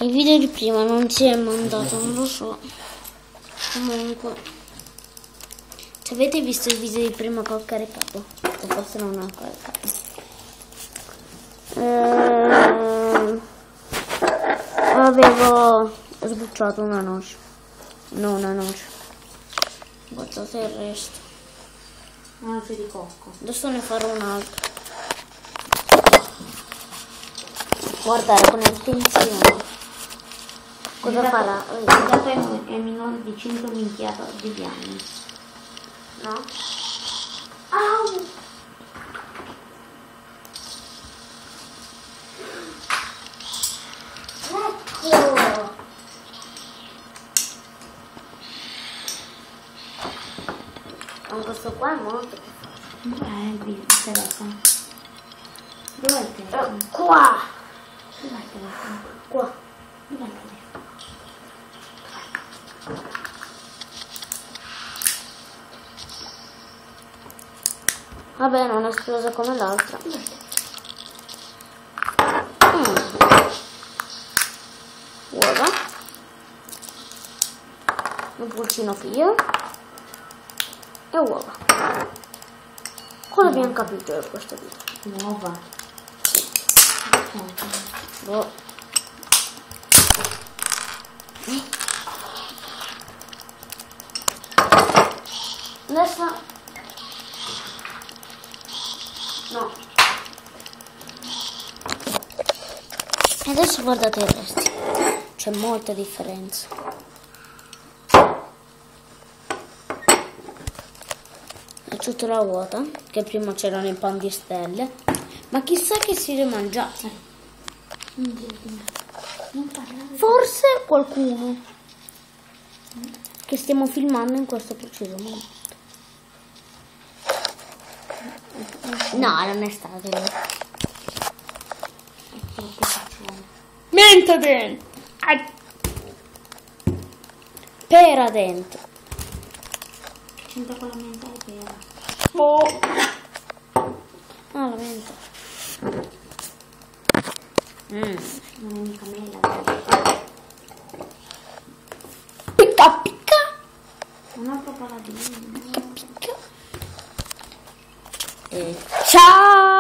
Il video di prima non si è mandato, non lo so. Comunque, se avete visto il video di prima che ho caricato, o forse non ho caricato. Avevo sbucciato una noce. No, una noce. Guardate il resto. Una noce di cocco. Adesso ne farò un'altra. Guardare con attenzione. Cosa farà? Il dato è minore di 5 minchiate di anni. No? Au! Ecco! Con questo qua è molto più facile. Il telefono. Dov'è il telefono? Qua! Dov'è il telefono? Qua. Dov'è il telefono? Vabbè, non è esplosa come l'altra. Uova. Un pulcino figlio. E uova. Cosa abbiamo capito da questo video? Uova. Boh. Adesso no. E adesso guardate il resto. C'è molta differenza. È tutta la vuota, che prima c'erano i pan di stelle. Ma chissà che si è mangiato. Forse qualcuno che stiamo filmando in questo preciso momento. No, non è stato. Menta dentro. Pera dentro. Che c'entra con la menta e pera? Oh. Ah, la menta. Non è mica mela. Picca picca. Un altro paladino. Picca picca. E ciao.